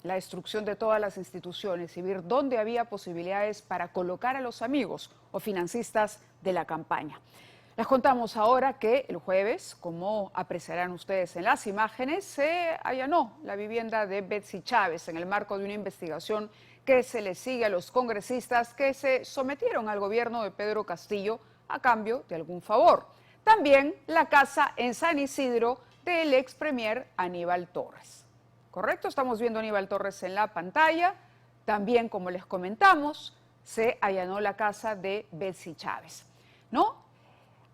la destrucción de todas las instituciones y ver dónde había posibilidades para colocar a los amigos o financistas de la campaña. Les contamos ahora que el jueves, como apreciarán ustedes en las imágenes, se allanó la vivienda de Betsy Chávez en el marco de una investigación que se le sigue a los congresistas que se sometieron al gobierno de Pedro Castillo a cambio de algún favor. También la casa en San Isidro del ex premier Aníbal Torres. Correcto, estamos viendo a Aníbal Torres en la pantalla. También, como les comentamos, se allanó la casa de Betsy Chávez, ¿no?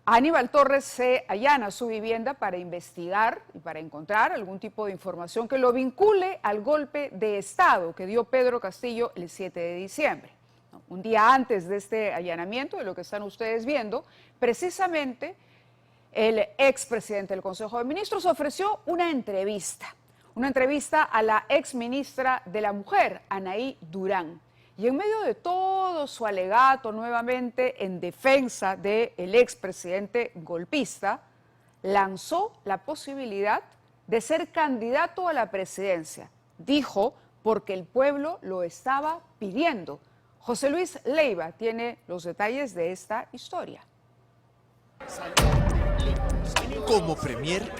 Aníbal Torres se allana su vivienda para investigar y para encontrar algún tipo de información que lo vincule al golpe de Estado que dio Pedro Castillo el 7 de diciembre. Un día antes de este allanamiento, de lo que están ustedes viendo, precisamente el expresidente del Consejo de Ministros ofreció una entrevista a la exministra de la Mujer, Anaí Durán. Y en medio de todo su alegato nuevamente en defensa del expresidente golpista, lanzó la posibilidad de ser candidato a la presidencia. Dijo, porque el pueblo lo estaba pidiendo. José Luis Leiva tiene los detalles de esta historia. Como premier,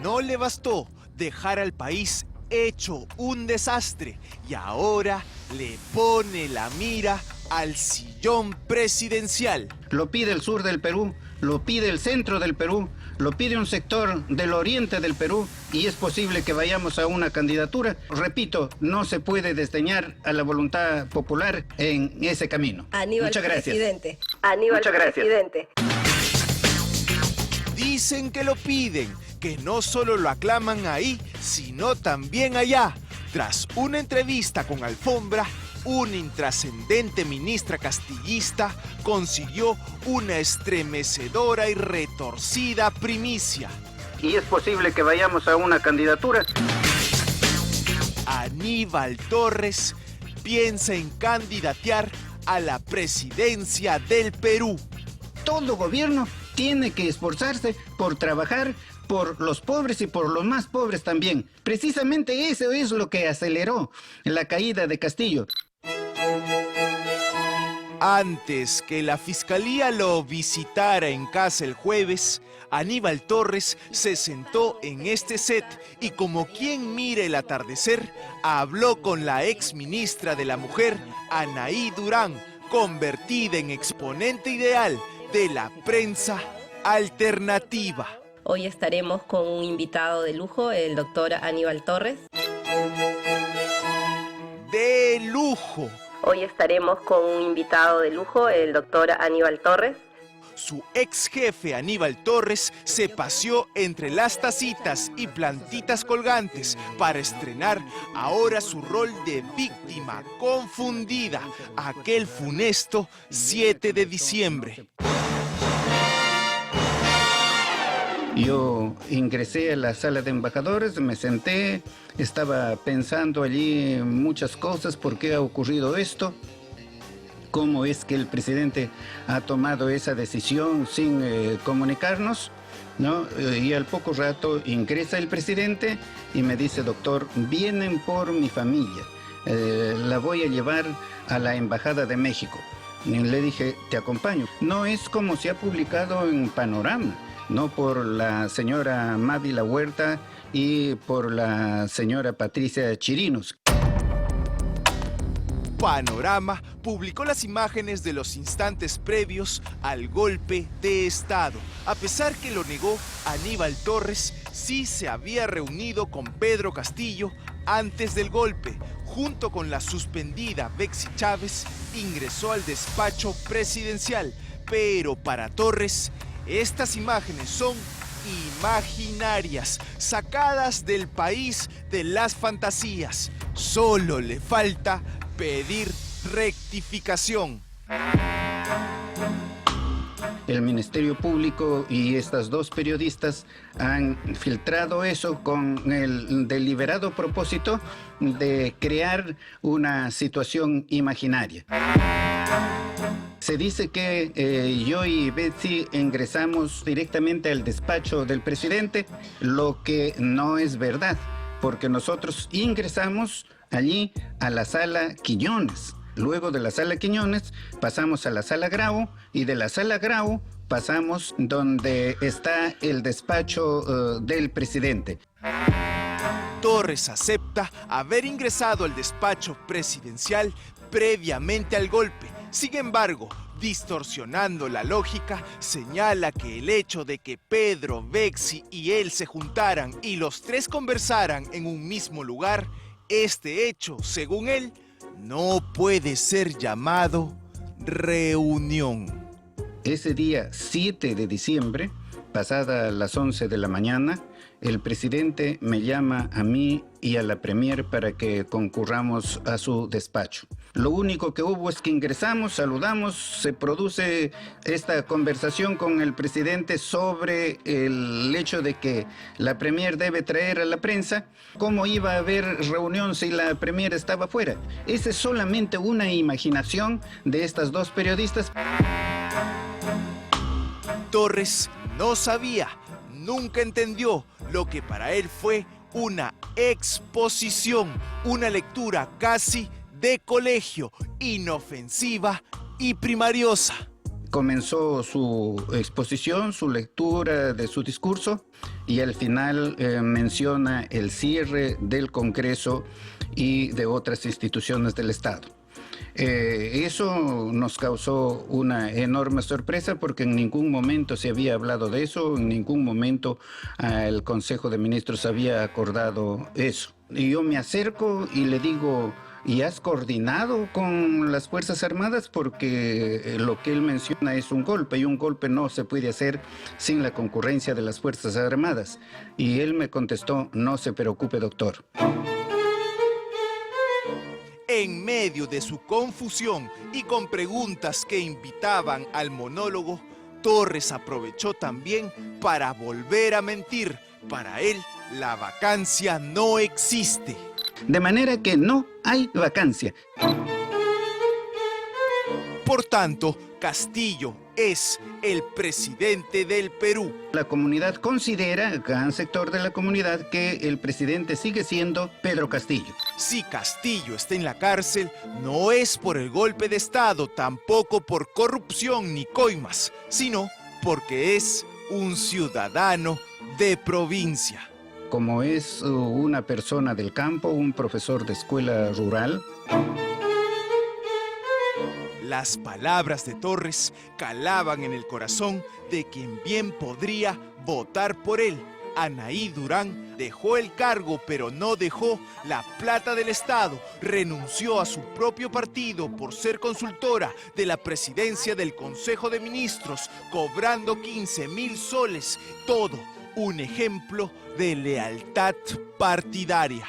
no le bastó dejar al país hecho un desastre y ahora le pone la mira al sillón presidencial. Lo pide el sur del Perú, lo pide el centro del Perú, lo pide un sector del oriente del Perú y es posible que vayamos a una candidatura. Repito, no se puede desdeñar a la voluntad popular en ese camino. Aníbal, muchas gracias. Presidente. Aníbal, muchas gracias. Presidente. Dicen que lo piden, que no solo lo aclaman ahí, sino también allá. Tras una entrevista con Alfombra, una intrascendente ministra castillista consiguió una estremecedora y retorcida primicia. Y es posible que vayamos a una candidatura. Aníbal Torres piensa en candidatear a la presidencia del Perú. Todo gobierno tiene que esforzarse por trabajar por los pobres y por los más pobres también. Precisamente eso es lo que aceleró la caída de Castillo. Antes que la fiscalía lo visitara en casa el jueves, Aníbal Torres se sentó en este set y como quien mira el atardecer, habló con la ex ministra de la Mujer, Anaí Durán, convertida en exponente ideal de la prensa alternativa. Hoy estaremos con un invitado de lujo, el doctor Aníbal Torres. ¡De lujo! Hoy estaremos con un invitado de lujo, el doctor Aníbal Torres. Su ex jefe Aníbal Torres se paseó entre las tacitas y plantitas colgantes para estrenar ahora su rol de víctima confundida aquel funesto 7 de diciembre. Yo ingresé a la sala de embajadores, me senté, estaba pensando allí muchas cosas, por qué ha ocurrido esto, cómo es que el presidente ha tomado esa decisión sin comunicarnos, ¿no? Y al poco rato ingresa el presidente y me dice, doctor, vienen por mi familia, la voy a llevar a la Embajada de México. Y le dije, te acompaño. No es como se ha publicado en Panorama, no por la señora Mávila Huerta y por la señora Patricia Chirinos. Panorama publicó las imágenes de los instantes previos al golpe de Estado. A pesar que lo negó, Aníbal Torres sí se había reunido con Pedro Castillo antes del golpe. Junto con la suspendida Betsy Chávez, ingresó al despacho presidencial. Pero para Torres, estas imágenes son imaginarias, sacadas del país de las fantasías. Solo le falta pedir rectificación. El Ministerio Público y estas dos periodistas han filtrado eso con el deliberado propósito de crear una situación imaginaria. Se dice que yo y Betsy ingresamos directamente al despacho del presidente, lo que no es verdad, porque nosotros ingresamos allí a la sala Quiñones. Luego de la sala Quiñones pasamos a la sala Grau y de la sala Grau pasamos donde está el despacho del presidente. Torres acepta haber ingresado al despacho presidencial previamente al golpe. Sin embargo, distorsionando la lógica, señala que el hecho de que Pedro, Bexi y él se juntaran y los tres conversaran en un mismo lugar, este hecho, según él, no puede ser llamado reunión. Ese día 7 de diciembre, pasadas las 11 de la mañana, el presidente me llama a mí y a la premier para que concurramos a su despacho. Lo único que hubo es que ingresamos, saludamos, se produce esta conversación con el presidente sobre el hecho de que la premier debe traer a la prensa. ¿Cómo iba a haber reunión si la premier estaba fuera? Esa es solamente una imaginación de estas dos periodistas. Torres no sabía, nunca entendió lo que para él fue una exposición, una lectura casi de colegio, inofensiva y primariosa. Comenzó su exposición, su lectura de su discurso y al final menciona el cierre del Congreso y de otras instituciones del Estado. Eso nos causó una enorme sorpresa porque en ningún momento se había hablado de eso, en ningún momento el Consejo de Ministros había acordado eso. Y yo me acerco y le digo, ¿y has coordinado con las Fuerzas Armadas? Porque lo que él menciona es un golpe y un golpe no se puede hacer sin la concurrencia de las Fuerzas Armadas. Y él me contestó, no se preocupe, doctor. En medio de su confusión y con preguntas que invitaban al monólogo, Torres aprovechó también para volver a mentir. Para él, la vacancia no existe. De manera que no hay vacancia. Por tanto, Castillo es el presidente del Perú. La comunidad considera, gran sector de la comunidad, que el presidente sigue siendo Pedro Castillo. Si Castillo está en la cárcel, no es por el golpe de Estado, tampoco por corrupción ni coimas, sino porque es un ciudadano de provincia. Como es una persona del campo, un profesor de escuela rural. Las palabras de Torres calaban en el corazón de quien bien podría votar por él. Anaí Durán dejó el cargo, pero no dejó la plata del Estado. Renunció a su propio partido por ser consultora de la presidencia del Consejo de Ministros, cobrando 15.000 soles. Todo un ejemplo de lealtad partidaria.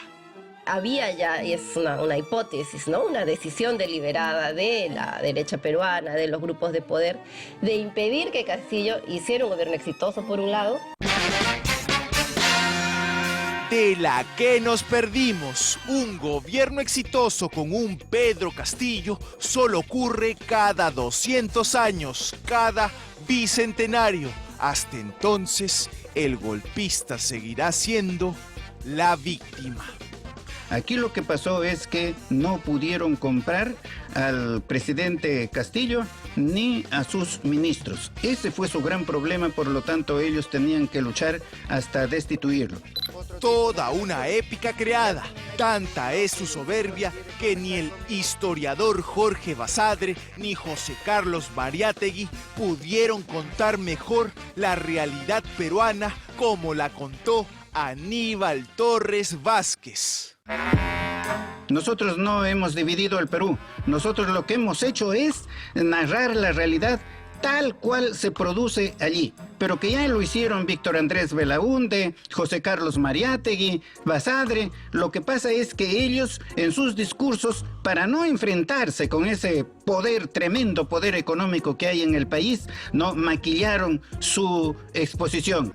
Había ya, es una hipótesis, ¿no? Una decisión deliberada de la derecha peruana, de los grupos de poder, de impedir que Castillo hiciera un gobierno exitoso por un lado. De la que nos perdimos, un gobierno exitoso con un Pedro Castillo solo ocurre cada 200 años, cada bicentenario. Hasta entonces, el golpista seguirá siendo la víctima. Aquí lo que pasó es que no pudieron comprar al presidente Castillo ni a sus ministros. Ese fue su gran problema, por lo tanto ellos tenían que luchar hasta destituirlo. Toda una épica creada. Tanta es su soberbia que ni el historiador Jorge Basadre ni José Carlos Mariátegui pudieron contar mejor la realidad peruana como la contó Aníbal Torres Vázquez. Nosotros no hemos dividido el Perú. Nosotros lo que hemos hecho es narrar la realidad tal cual se produce allí. Pero que ya lo hicieron Víctor Andrés Belaúnde, José Carlos Mariátegui, Basadre. Lo que pasa es que ellos, en sus discursos, para no enfrentarse con ese poder, tremendo poder económico que hay en el país, no maquillaron su exposición.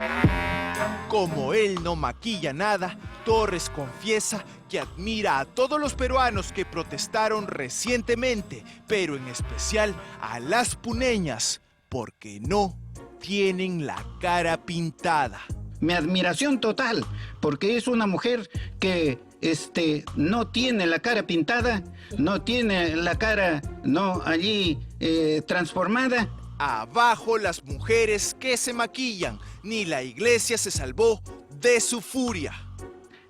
Como él no maquilla nada, Torres confiesa que admira a todos los peruanos que protestaron recientemente, pero en especial a las puneñas, porque no tienen la cara pintada. Mi admiración total, porque es una mujer que no tiene la cara pintada, no tiene la cara allí transformada. Abajo las mujeres que se maquillan, ni la iglesia se salvó de su furia.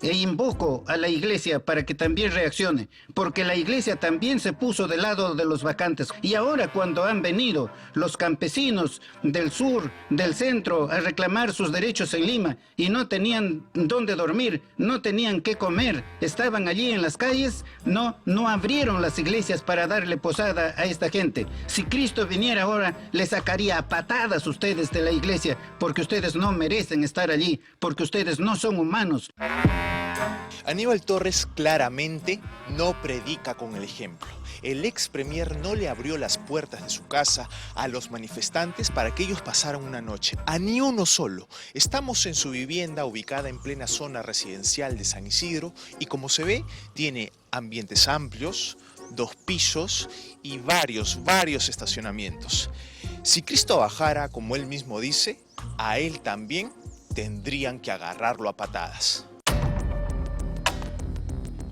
E invoco a la iglesia para que también reaccione, porque la iglesia también se puso del lado de los vacantes. Y ahora cuando han venido los campesinos del sur, del centro, a reclamar sus derechos en Lima y no tenían dónde dormir, no tenían qué comer, estaban allí en las calles, no abrieron las iglesias para darle posada a esta gente. Si Cristo viniera ahora, les sacaría a patadas ustedes de la iglesia, porque ustedes no merecen estar allí, porque ustedes no son humanos. Aníbal Torres claramente no predica con el ejemplo. El ex premier no le abrió las puertas de su casa a los manifestantes para que ellos pasaran una noche, a ni uno solo. Estamos en su vivienda ubicada en plena zona residencial de San Isidro y como se ve, tiene ambientes amplios, 2 pisos y varios estacionamientos. Si Cristo bajara, como él mismo dice, a él también tendrían que agarrarlo a patadas.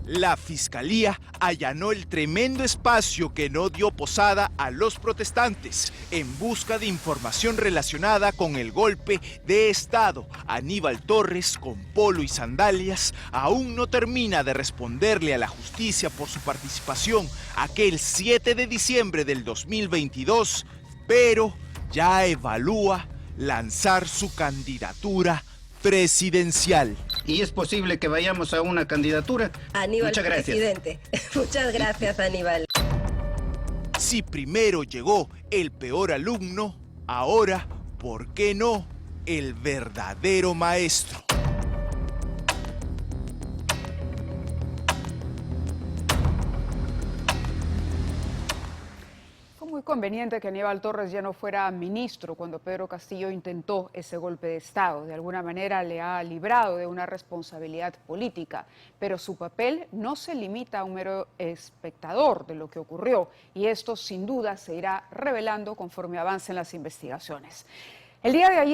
La fiscalía allanó el tremendo espacio que no dio posada a los protestantes en busca de información relacionada con el golpe de Estado. Aníbal Torres, con polo y sandalias, aún no termina de responderle a la justicia por su participación aquel 7 de diciembre del 2022, pero ya evalúa lanzar su candidatura presidencial. Y es posible que vayamos a una candidatura. Aníbal, muchas gracias. presidente. Muchas gracias, Aníbal. Si primero llegó el peor alumno, ahora, ¿por qué no el verdadero maestro? Muy conveniente que Aníbal Torres ya no fuera ministro cuando Pedro Castillo intentó ese golpe de Estado. De alguna manera le ha librado de una responsabilidad política, pero su papel no se limita a un mero espectador de lo que ocurrió y esto sin duda se irá revelando conforme avancen las investigaciones. El día de ayer